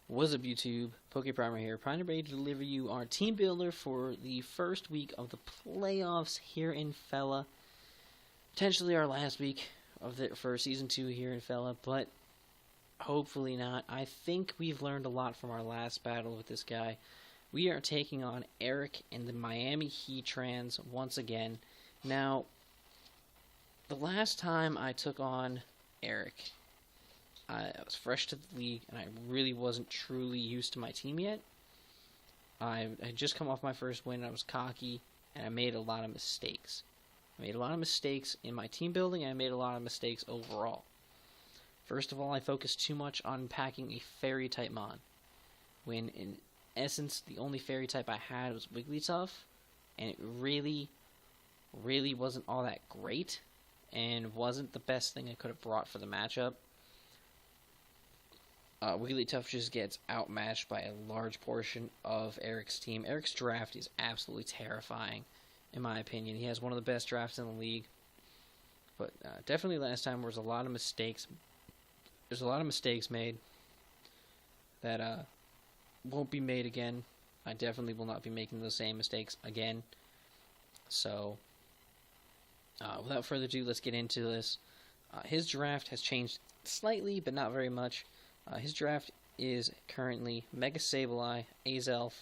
Wassup Youtube, PokePrimer here, ready to deliver you our team builder for the first week of the playoffs here in Fella. Potentially our last week for Season 2 here in Fella, but hopefully not. I think we've learned a lot from our last battle with this guy. We are taking on Eric and the Miami Heatrans once again. Now, the last time I took on Eric, I was fresh to the league, and I really wasn't truly used to my team yet. I had just come off my first win, I was cocky, and I made a lot of mistakes. I made a lot of mistakes in my team building, and I made a lot of mistakes overall. First of all, I focused too much on packing a fairy-type mon, when in essence, the only fairy-type I had was Wigglytuff, and it really wasn't all that great, and wasn't the best thing I could have brought for the matchup. Wigglytuff just gets outmatched by a large portion of Eric's team. Eric's draft is absolutely terrifying, in my opinion. He has one of the best drafts in the league. But definitely last time there was a lot of mistakes. There's a lot of mistakes made that won't be made again. I definitely will not be making those same mistakes again. So, without further ado, let's get into this. His draft has changed slightly, but not very much. His draft is currently Mega Sableye, Azelf,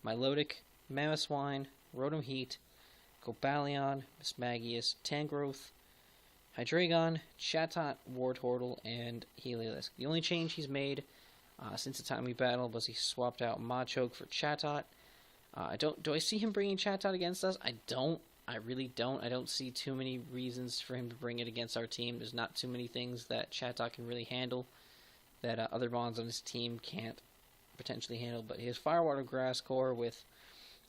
Milotic, Mamoswine, Rotom Heat, Cobalion, Mismagius, Tangrowth, Hydreigon, Chatot, Wartortle, and Heliolisk. The only change he's made since the time we battled was he swapped out Machoke for Chatot. Do I see him bringing Chatot against us? I don't. I really don't. I don't see too many reasons for him to bring it against our team. There's not too many things that Chatot can really handle that other mons on his team can't potentially handle. But his Firewater Grass Core with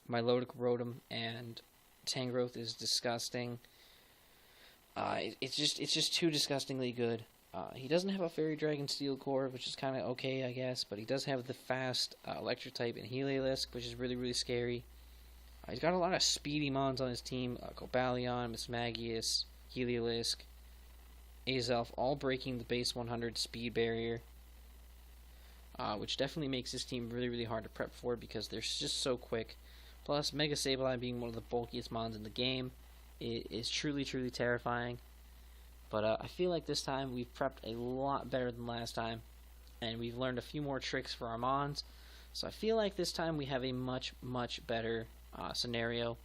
Milotic, Rotom, and Tangrowth is disgusting. It's just too disgustingly good. He doesn't have a Fairy Dragon Steel Core, which is kind of okay, I guess, but he does have the fast Electric type and Heliolisk, which is really scary. He's got a lot of speedy mons on his team: Cobalion, Mismagius, Heliolisk, Azelf, all breaking the base 100 speed barrier, which definitely makes this team really hard to prep for because they're just so quick. Plus, Mega Sableye being one of the bulkiest mons in the game is truly terrifying. But I feel like this time we've prepped a lot better than last time, and we've learned a few more tricks for our mons. So I feel like this time we have a much better scenario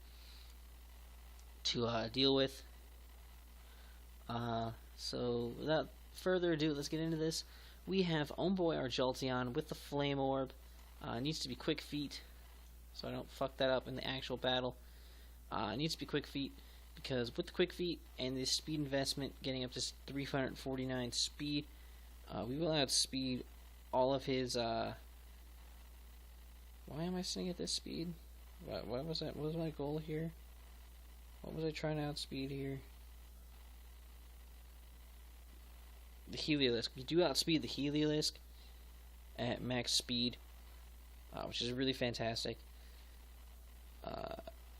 to deal with. So without further ado, let's get into this. We have Homeboy our Jolteon with the Flame Orb. Needs to be Quick Feet, so I don't fuck that up in the actual battle. Needs to be Quick Feet, because with the Quick Feet and this speed investment getting up to 349 speed, we will outspeed all of his, why am I sitting at this speed? What was that? What was my goal here? What was I trying to outspeed here? The Heliolisk. We do outspeed the Heliolisk at max speed, which is really fantastic.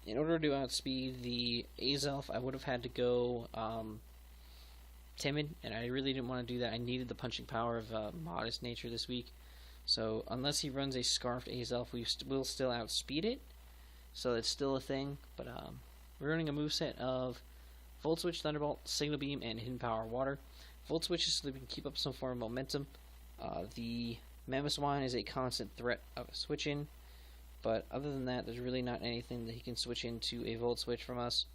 In order to outspeed the Azelf, I would have had to go Timid, and I really didn't want to do that. I needed the punching power of Modest Nature this week. So unless he runs a Scarfed Azelf, we'll still outspeed it. So it's still a thing. But we're running a moveset of Volt Switch, Thunderbolt, Signal Beam, and Hidden Power Water. Volt Switch is so that we can keep up some form of momentum. The Mamoswine is a constant threat of a switch in. But other than that, there's really not anything that he can switch into a Volt Switch from us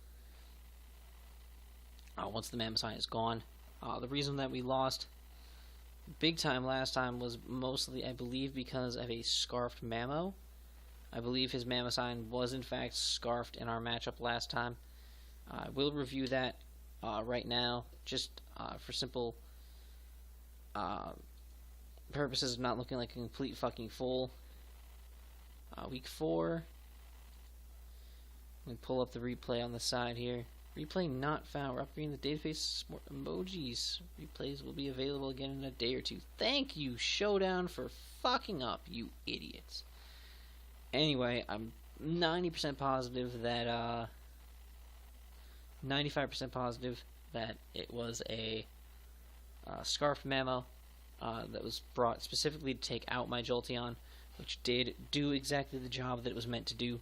once the Mamoswine is gone. The reason that we lost big time last time was mostly, I believe, because of a Scarfed Mamo. I believe his Mamoswine was in fact Scarfed in our matchup last time. I will review that right now, just for simple purposes of not looking like a complete fucking fool. Week 4. Let me pull up the replay on the side here. Replay not found. We're upgrading the database. More emojis. Replays will be available again in a day or two. Thank you, Showdown, for fucking up, you idiots. Anyway, I'm 90% positive that 95% positive that it was a Scarfed Mamo. that was brought specifically to take out my Jolteon, which did do exactly the job that it was meant to do.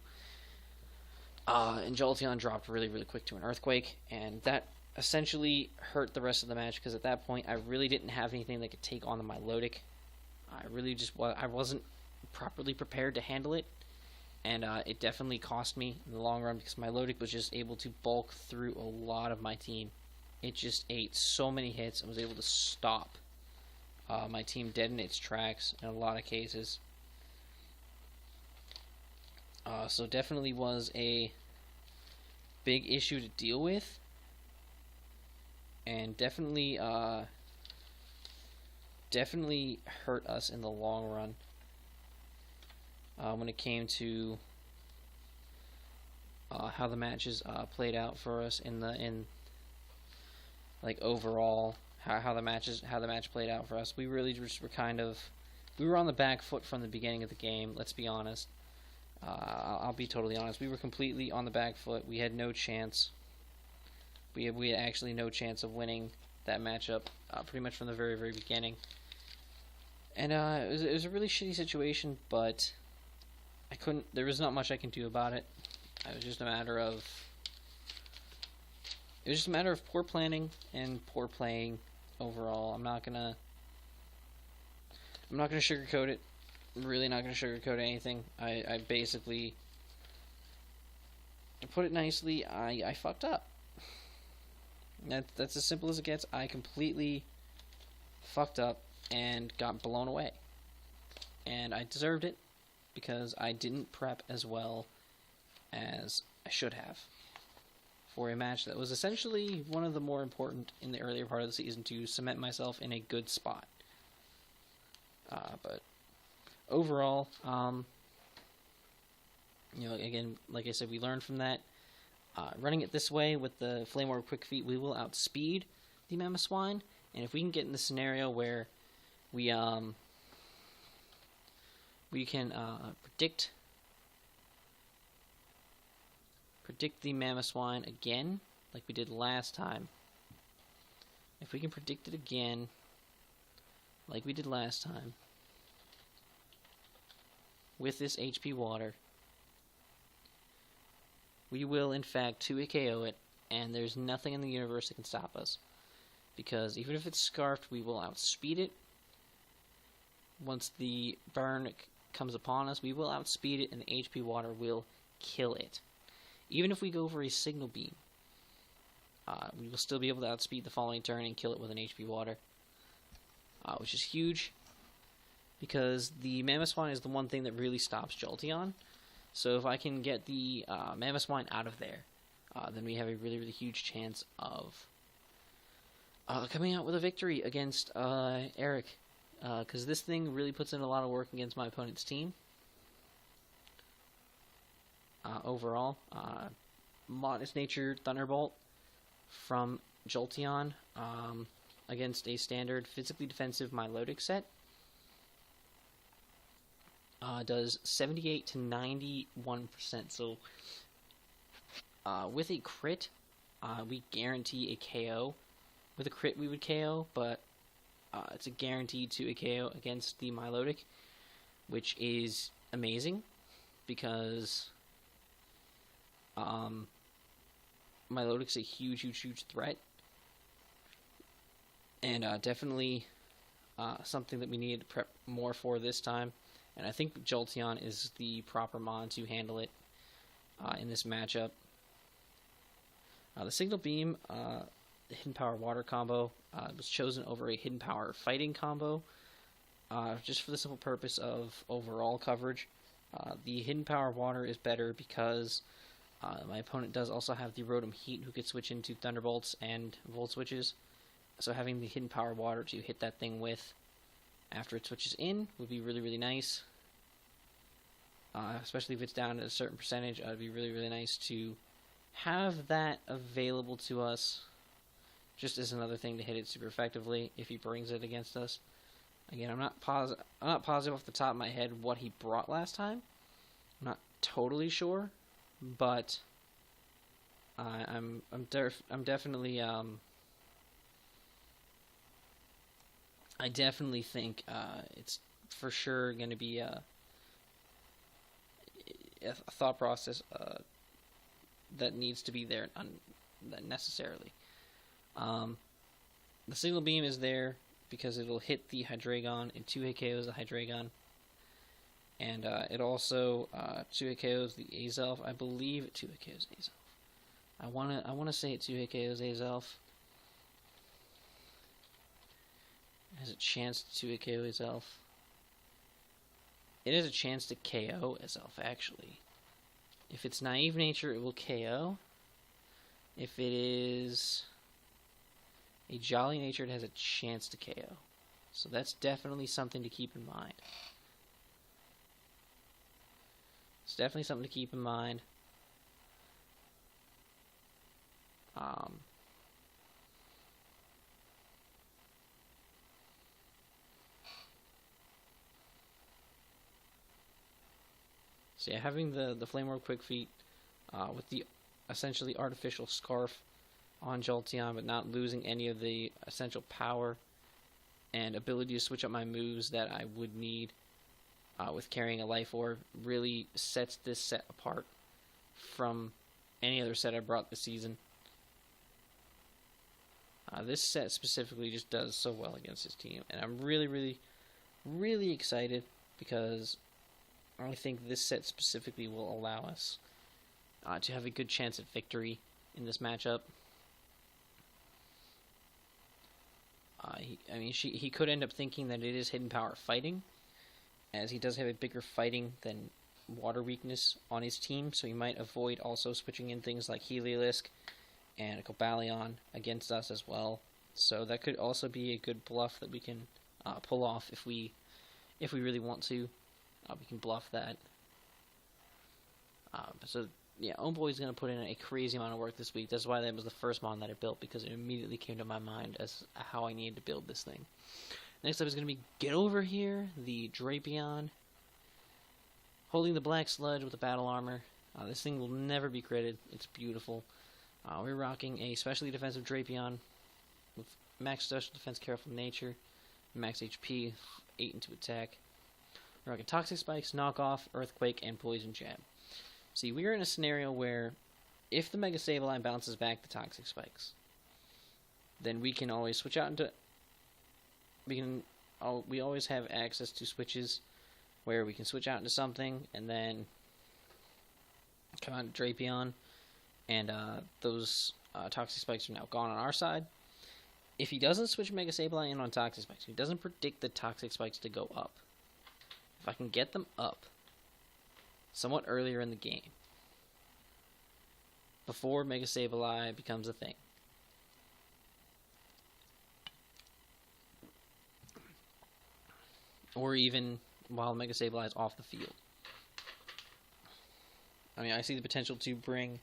And Jolteon dropped really, really quick to an Earthquake, and that essentially hurt the rest of the match, because at that point I really didn't have anything that could take on the Milotic. I wasn't properly prepared to handle it, and it definitely cost me in the long run, because Milotic was just able to bulk through a lot of my team. It just ate so many hits and was able to stop my team dead in its tracks in a lot of cases. So definitely was a big issue to deal with, and definitely hurt us in the long run when it came to how the matches played out for us overall how the match played out for us. We really just we were on the back foot from the beginning of the game. Let's be honest. I'll be totally honest. We were completely on the back foot. We had no chance. We had actually no chance of winning that matchup pretty much from the very, very beginning. And it was a really shitty situation, but there was not much I can do about it. It was just a matter of poor planning and poor playing overall. I'm not gonna sugarcoat it. I'm really not gonna sugarcoat anything. I basically, to put it nicely, I fucked up. That's as simple as it gets. I completely fucked up and got blown away. And I deserved it, because I didn't prep as well as I should have for a match that was essentially one of the more important in the earlier part of the season to cement myself in a good spot. But overall, again, like I said, we learned from that. Running it this way with the Flame Orb Quick Feet, we will outspeed the Mamoswine, and if we can get in the scenario where we can predict the Mamoswine again, like we did last time. If we can predict it again, like we did last time, with this HP Water, we will in fact 2-hit KO it, and there's nothing in the universe that can stop us. Because even if it's Scarfed, we will outspeed it. Once the burn comes upon us, we will outspeed it, and the HP Water will kill it. Even if we go for a Signal Beam, we will still be able to outspeed the following turn and kill it with an HP Water. Which is huge, because the Mamoswine is the one thing that really stops Jolteon. So if I can get the Mamoswine out of there, then we have a really, really huge chance of coming out with a victory against Eric. Because this thing really puts in a lot of work against my opponent's team. Overall, Modest Nature Thunderbolt from Jolteon against a standard physically defensive Milotic set does 78 to 91%. So with a crit, we guarantee a KO. With a crit, we would KO, but it's a guarantee to a KO against the Milotic, which is amazing, because Milotic's a huge, huge, huge threat, and definitely something that we needed to prep more for this time. And I think Jolteon is the proper mon to handle it in this matchup. The Signal Beam, the Hidden Power Water combo, was chosen over a Hidden Power Fighting combo, just for the simple purpose of overall coverage. The Hidden Power Water is better because my opponent does also have the Rotom Heat, who could switch into Thunderbolts and Volt Switches. So having the Hidden Power Water to hit that thing with after it switches in would be really, really nice. Especially if it's down at a certain percentage, it would be really, really nice to have that available to us, just as another thing to hit it super effectively if he brings it against us. Again, I'm not positive off the top of my head what he brought last time. I'm not totally sure, but I'm definitely I definitely think it's for sure going to be a thought process that needs to be there necessarily. The Signal Beam is there because it'll hit the Hydreigon and 2-hit KOs the Hydreigon. And it also 2-hit KOs the Azelf. I believe it 2-hit KOs Azelf. I wanna say it 2-hit KOs Azelf. It has a chance to 2-hit KO Azelf. It has a chance to KO Azelf, actually. If it's Naive Nature, it will KO. If it is a Jolly Nature, it has a chance to KO. So that's definitely something to keep in mind. It's definitely something to keep in mind. So yeah, having the Flame Orb Quick Feet with the essentially artificial Scarf on Jolteon, but not losing any of the essential power and ability to switch up my moves that I would need with carrying a Life Orb, really sets this set apart from any other set I brought this season. This set specifically just does so well against his team, and I'm really, really, really excited because I think this set specifically will allow us to have a good chance at victory in this matchup. He could end up thinking that it is Hidden Power Fighting, as he does have a bigger fighting than water weakness on his team, so he might avoid also switching in things like Heliolisk and a Cobalion against us as well. So that could also be a good bluff that we can pull off if we really want to. We can bluff that. So yeah, Omboy is going to put in a crazy amount of work this week. That's why that was the first mon that I built, because it immediately came to my mind as how I needed to build this thing. Next up is going to be Get Over Here, the Drapion, holding the Black Sludge with the Battle Armor. This thing will never be critted. It's beautiful. We're rocking a specially defensive Drapion with max special defense, careful nature, max HP, 8 into attack. We're rocking Toxic Spikes, Knockoff, Earthquake, and Poison Jab. See, we're in a scenario where if the Mega Sableye bounces back the Toxic Spikes, then we can always switch out into... We always have access to switches where we can switch out into something and then come out to Drapion, and those Toxic Spikes are now gone on our side. If he doesn't switch Mega Sableye in on Toxic Spikes, he doesn't predict the Toxic Spikes to go up. If I can get them up somewhat earlier in the game, before Mega Sableye becomes a thing, or even while Mega Sableye is off the field, I see the potential to bring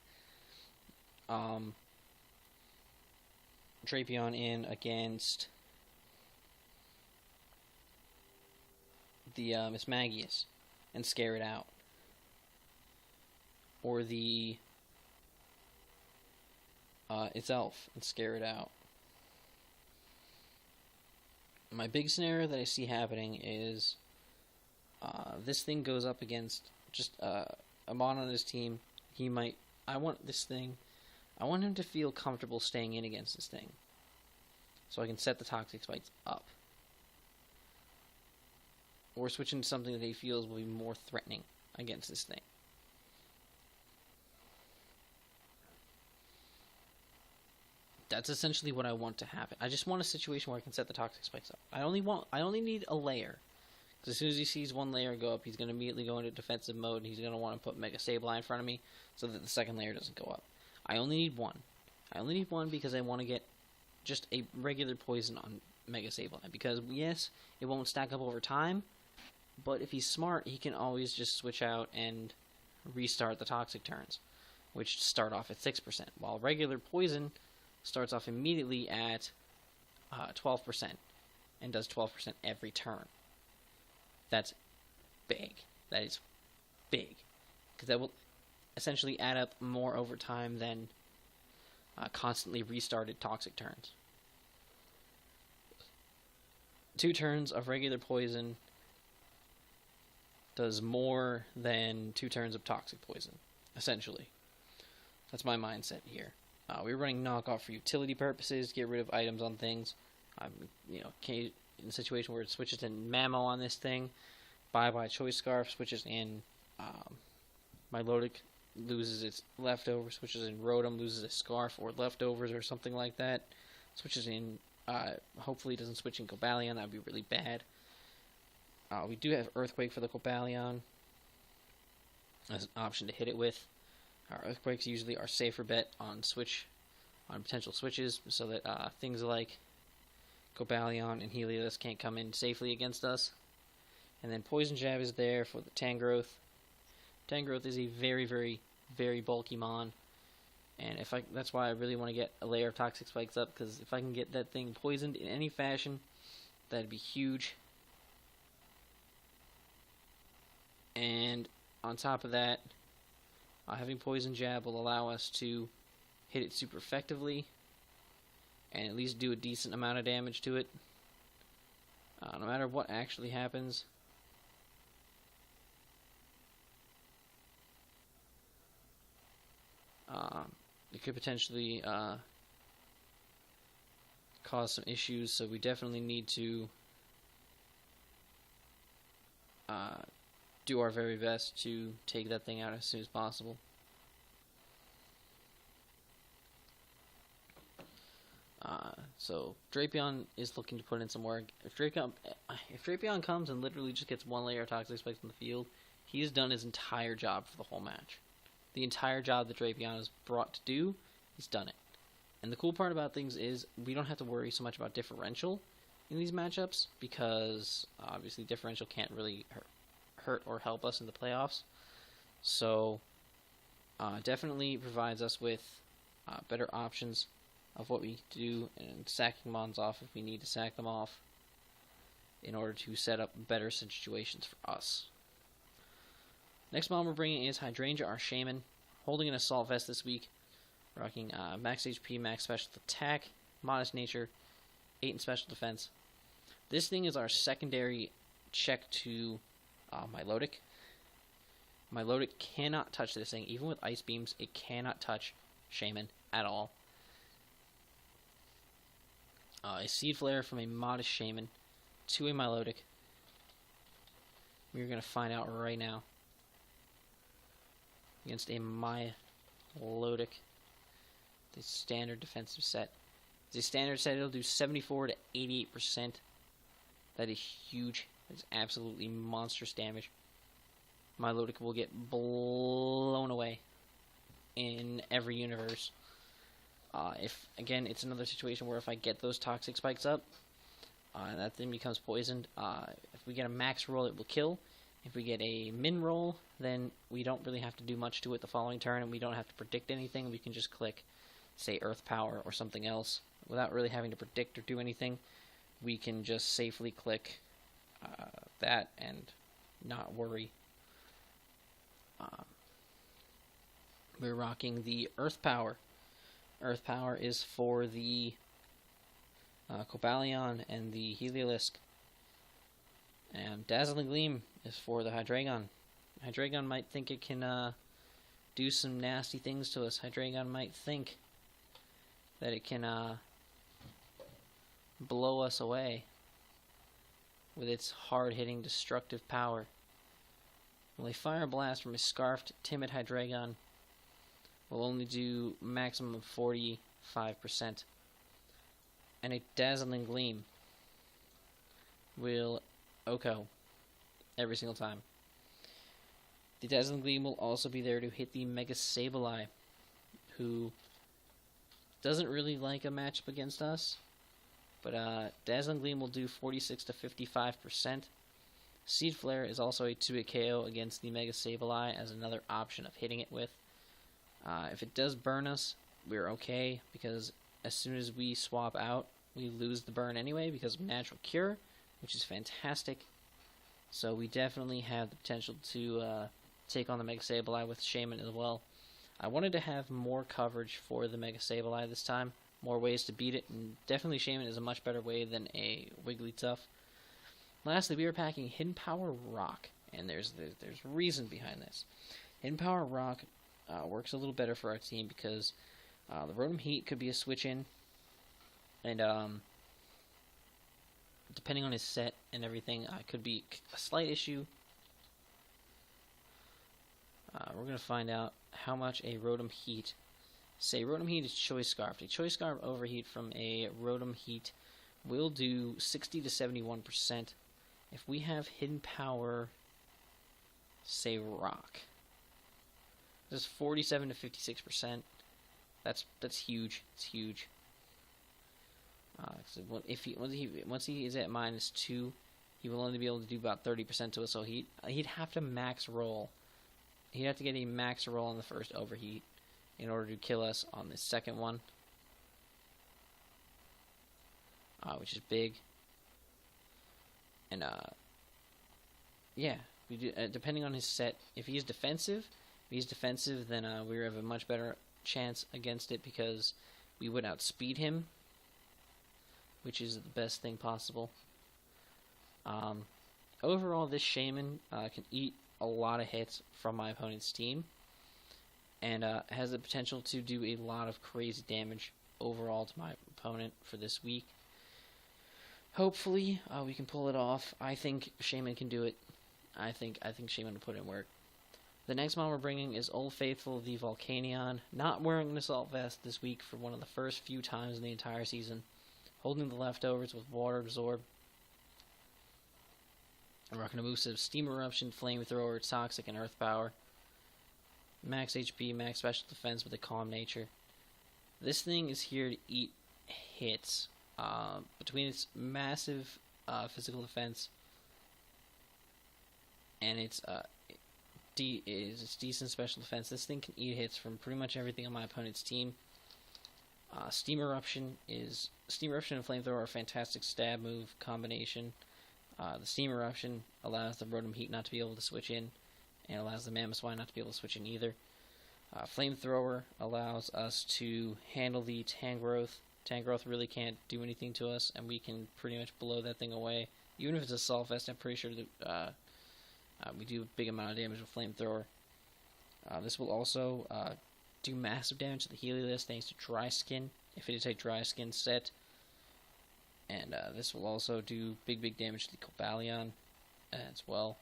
Drapion in against the Mismagius and scare it out. Or the its Elf and scare it out. My big scenario that I see happening is this thing goes up against just a mon on his team. I want him to feel comfortable staying in against this thing, so I can set the Toxic Spikes up. Or switch into something that he feels will be more threatening against this thing. That's essentially what I want to happen. I just want a situation where I can set the Toxic Spikes up. I only need a layer. Because as soon as he sees one layer go up, he's going to immediately go into defensive mode, and he's going to want to put Mega Sableye in front of me so that the second layer doesn't go up. I only need one. I only need one because I want to get just a regular poison on Mega Sableye. Because, yes, it won't stack up over time, but if he's smart, he can always just switch out and restart the Toxic turns, which start off at 6%, while regular poison starts off immediately at 12% and does 12% every turn. That's big. That is big. Because that will essentially add up more over time than constantly restarted Toxic turns. 2 turns of regular poison does more than 2 turns of toxic poison, essentially. That's my mindset here. We're running knockoff for utility purposes, get rid of items on things. In a situation where it switches in Mammo on this thing, bye-bye Choice Scarf, switches in Milotic, loses its leftovers, switches in Rotom, loses a Scarf or leftovers or something like that. Switches in, hopefully it doesn't switch in Cobalion, that would be really bad. We do have Earthquake for the Cobalion as an option to hit it with. Our Earthquakes usually are safer bet on potential switches, so that things like Cobalion and Helios can't come in safely against us. And then Poison Jab is there for the Tangrowth. Tangrowth is a very, very, very bulky mon, and that's why I really want to get a layer of Toxic Spikes up, because if I can get that thing poisoned in any fashion, that'd be huge. And on top of that, having Poison Jab will allow us to hit it super effectively and at least do a decent amount of damage to it. No matter what actually happens. It could potentially cause some issues, so we definitely need to do our very best to take that thing out as soon as possible. So Drapion is looking to put in some work. If Drapion comes and literally just gets 1 layer of Toxic Spikes in the field, he has done his entire job for the whole match. The entire job that Drapion is brought to do, he's done it. And the cool part about things is we don't have to worry so much about differential in these matchups, because obviously differential can't really hurt or help us in the playoffs. So definitely provides us with better options of what we do, and sacking mons off if we need to sack them off in order to set up better situations for us. Next mon we're bringing is Hydrangea, our Shaman, holding an Assault Vest this week, rocking max HP, max special attack, modest nature, 8 in special defense. This thing is our secondary check to Milotic. Milotic cannot touch this thing. Even with Ice Beams, it cannot touch Shaman at all. A Seed Flare from a modest Shaman to a Milotic. We're going to find out right now. Against a Milotic, the standard defensive set. The standard set, it'll do 74 to 88%. That is huge. That's absolutely monstrous damage. Milotic will get blown away in every universe. It's another situation where if I get those Toxic Spikes up, that thing becomes poisoned. If we get a max roll, it will kill. If we get a min roll, then we don't really have to do much to it the following turn, and we don't have to predict anything. We can just click, say, Earth Power or something else. Without really having to predict or do anything, we can just safely click that and not worry. We're rocking the Earth Power. Earth Power is for the Cobalion and the Heliolisk. And Dazzling Gleam is for the Hydreigon. Hydreigon might think it can do some nasty things to us. Hydreigon might think that it can blow us away with its hard-hitting destructive power. Well, a Fire Blast from a Scarfed Timid Hydreigon will only do maximum of 45%. And a Dazzling Gleam will OHKO every single time. The Dazzling Gleam will also be there to hit the Mega Sableye, who doesn't really like a matchup against us, but Dazzling Gleam will do 46 to 55%. Seed Flare is also a 2-hit KO against the Mega Sableye as another option of hitting it with. If it does burn us, we're okay, because as soon as we swap out, we lose the burn anyway because of Natural Cure, which is fantastic. So we definitely have the potential to take on the Mega Sableye with Shaman as well. I wanted to have more coverage for the Mega Sableye this time, more ways to beat it, and definitely Shaman is a much better way than a Wigglytuff. Lastly, we are packing Hidden Power Rock, and there's reason behind this. Hidden Power Rock works a little better for our team because the Rotom Heat could be a switch in, and depending on his set and everything, could be a slight issue. We're going to find out how much a Rotom Heat, say Rotom Heat is Choice Scarf. A Choice Scarf Overheat from a Rotom Heat will do 60 to 71%. If we have Hidden Power, say Rock, this is 47 to 56%. That's huge. It's huge. So once he is at -2, he will only be able to do about 30% to us. So he'd have to max roll. He'd have to get a max roll on the first Overheat in order to kill us on the second one, which is big. And yeah, we do, depending on his set. If he's defensive, then we have a much better chance against it because we would outspeed him, which is the best thing possible. Overall, this Shaman can eat a lot of hits from my opponent's team, and has the potential to do a lot of crazy damage overall to my opponent for this week. Hopefully, we can pull it off. I think Shaman can do it. I think Shaman will put in work. The next mod we're bringing is Old Faithful, the Volcanion. Not wearing an Assault Vest this week for one of the first few times in the entire season. Holding the leftovers with Water Absorb. And rocking a moveset of Steam Eruption, Flamethrower, Toxic, and Earth Power. Max HP, max special defense with a calm nature. This thing is here to eat hits. Between its massive physical defense and its decent special defense, this thing can eat hits from pretty much everything on my opponent's team. Steam Eruption and Flamethrower are a fantastic stab move combination. The Steam Eruption allows the Rotom Heat not to be able to switch in, and allows the Mamoswine not to be able to switch in either. Flamethrower allows us to handle the Tangrowth. Tangrowth really can't do anything to us, and we can pretty much blow that thing away. Even if it's a Assault Vest, I'm pretty sure that we do a big amount of damage with Flamethrower. This will also do massive damage to the Heliolisk thanks to Dry Skin, if it is a Dry Skin set. And this will also do big damage to the Cobalion as well.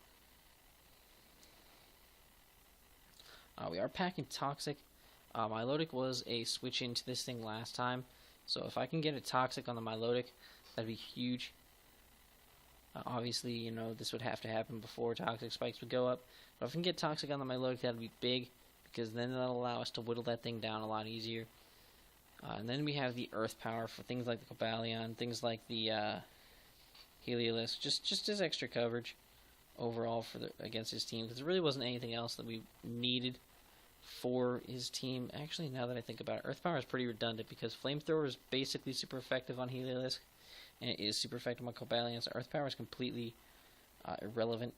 We are packing Toxic. Milotic was a switch into this thing last time, so if I can get a Toxic on the Milotic, that'd be huge. Obviously, you know, this would have to happen before Toxic spikes would go up, but if I can get Toxic on the Milotic, that'd be big, because then that'll allow us to whittle that thing down a lot easier. And then we have the Earth Power for things like the Cobalion, things like the Heliolisk, just as extra coverage overall for against his team, because there really wasn't anything else that we needed for his team. Actually, now that I think about it, Earth Power is pretty redundant because Flamethrower is basically super effective on Heliolisk, and it is super effective on Cobalion, so Earth Power is completely irrelevant.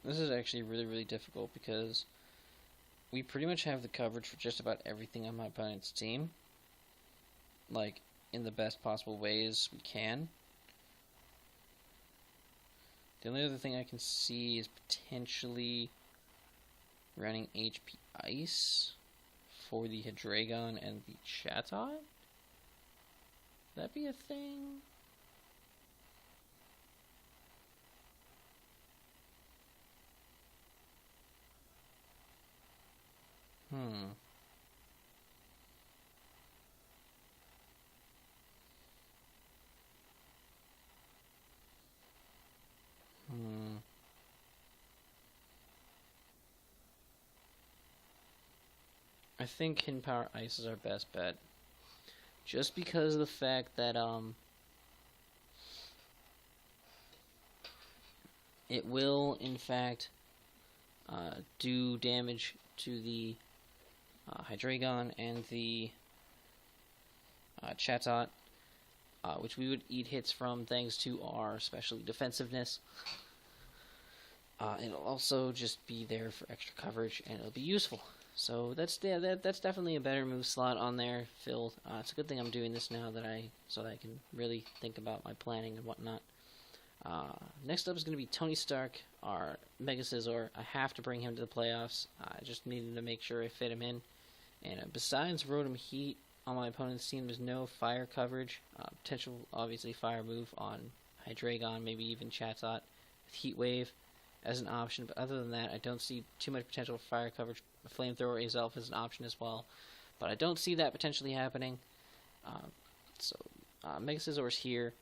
This is actually really difficult because we pretty much have the coverage for just about everything on my opponent's team. Like, in the best possible ways we can. The only other thing I can see is potentially running HP Ice for the Hydreigon and the Chatot. Would that be a thing? I think Hidden Power Ice is our best bet. Just because of the fact that, it will, in fact, do damage to the Hydreigon and the Chatot, which we would eat hits from thanks to our special defensiveness. It'll also just be there for extra coverage, and it'll be useful. So that's definitely a better move slot on there filled. It's a good thing I'm doing this now so that I can really think about my planning and whatnot. Next up is going to be Tony Stark, our Mega Scizor. I have to bring him to the playoffs. I just needed to make sure I fit him in. And besides Rotom Heat on my opponent's team, there's no fire coverage. Potential, obviously, fire move on Hydreigon, maybe even Chatot with Heat Wave as an option. But other than that, I don't see too much potential for fire coverage. Flamethrower Azelf is an option as well. But I don't see that potentially happening. Mega Scizor is here.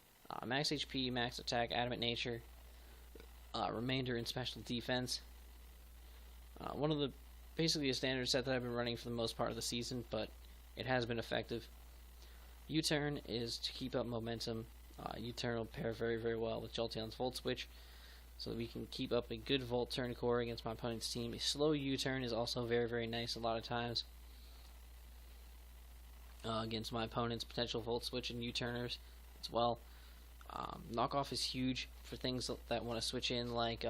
Max HP, max attack, adamant nature, remainder in special defense. One of the basically a standard set that I've been running for the most part of the season, but it has been effective. U-turn is to keep up momentum. U-turn will pair very, very well with Jolteon's Volt Switch, so that we can keep up a good Volt turn core against my opponent's team. A slow U-turn is also very, very nice a lot of times against my opponent's potential Volt Switch and U-turners as well. Knockoff is huge for things that want to switch in, like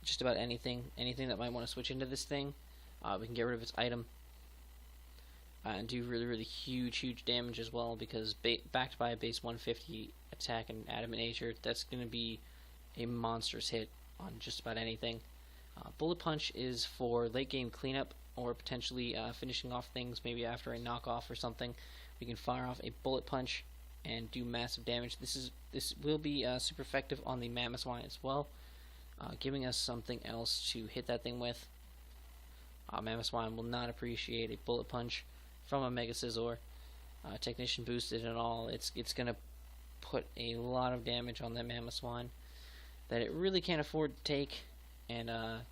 just about anything that might want to switch into this thing. We can get rid of its item and do really, really huge damage as well, because backed by a base 150 attack and adamant nature, that's going to be a monstrous hit on just about anything. Bullet Punch is for late game cleanup, or potentially finishing off things maybe after a knockoff or something. We can fire off a Bullet Punch and do massive damage. This will be super effective on the Mamoswine as well, giving us something else to hit that thing with. Mamoswine will not appreciate a Bullet Punch from a Mega Scizor. Technician boosted and all, it's gonna put a lot of damage on that Mamoswine that it really can't afford to take, and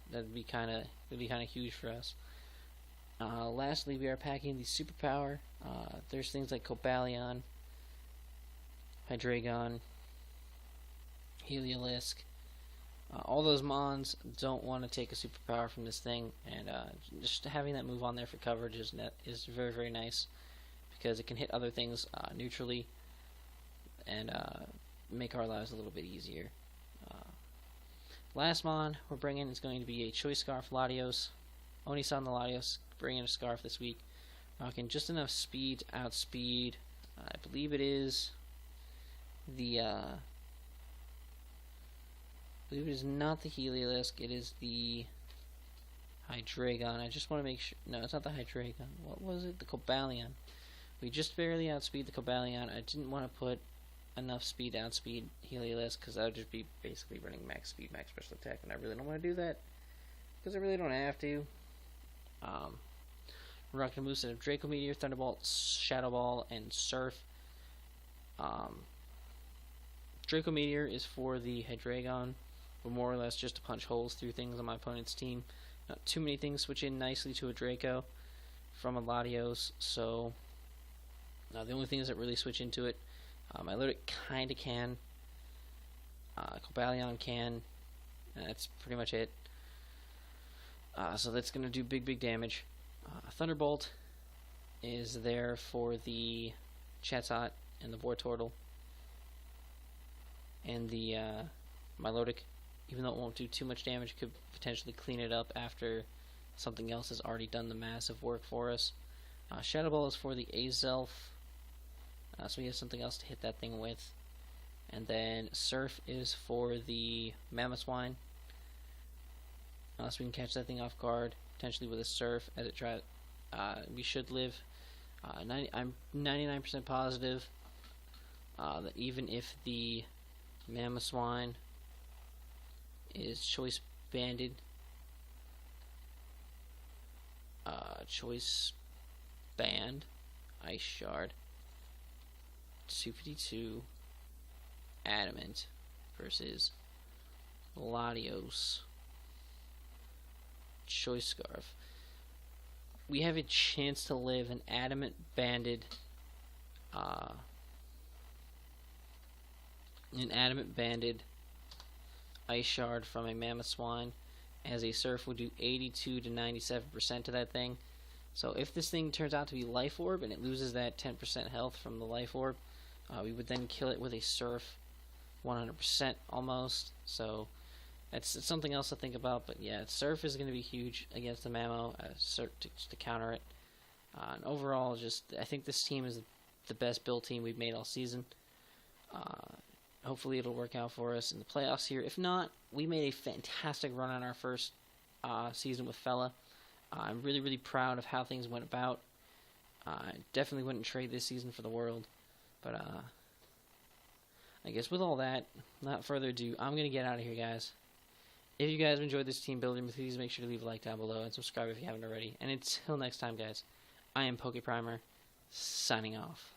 that'd be kind of huge for us. Lastly, we are packing the superpower. There's things like Cobalion, Hydreigon, Heliolisk. All those mons don't want to take a superpower from this thing, and just having that move on there for coverage is very, very nice, because it can hit other things neutrally and make our lives a little bit easier. Last mon we're bringing is going to be a Choice Scarf Latios. Onisan the Latios, bringing a Scarf this week. Rocking just enough speed to outspeed, I believe it is the I believe it is not the Heliolisk, it is the Hydreigon. I just want to make sure. No, it's not the Hydreigon. What was it? The Cobalion. We just barely outspeed the Cobalion. I didn't want to put enough speed to outspeed Heliolisk, because that would just be basically running max speed, max special attack, and I really don't want to do that, because I really don't have to. We're rocking a moveset of Draco Meteor, Thunderbolt, Shadow Ball, and Surf. Draco Meteor is for the Hydreigon, but more or less just to punch holes through things on my opponent's team. Not too many things switch in nicely to a Draco from a Latios, so the only things that really switch into it, Milotic kinda can, Cobalion can, that's pretty much it. So that's going to do big damage. Thunderbolt is there for the Chatot and the Vortortle, and the Milotic, even though it won't do too much damage, could potentially clean it up after something else has already done the massive work for us. Shadow Ball is for the Azelf, so we have something else to hit that thing with. And then Surf is for the Mamoswine, so we can catch that thing off guard, potentially with a Surf as it tries. We should live. I'm 99% positive that even if the Mamoswine is choice banded, choice banned, Ice Shard, 252 Adamant versus Latios, Choice Scarf, we have a chance to live an Adamant banded Ice Shard from a Mamoswine, as a Surf would do 82 to 97% to that thing. So if this thing turns out to be Life Orb and it loses that 10% health from the Life Orb, we would then kill it with a Surf 100% almost. So it's something else to think about. But yeah, Surf is going to be huge against the Mamo to counter it. And overall, I think this team is the best build team we've made all season. Hopefully it'll work out for us in the playoffs here. If not, we made a fantastic run on our first season with Fella. I'm really, really proud of how things went about. I definitely wouldn't trade this season for the world. But I guess with all that, without further ado, I'm going to get out of here, guys. If you guys enjoyed this team building, please make sure to leave a like down below and subscribe if you haven't already. And until next time, guys, I am PokePrimer, signing off.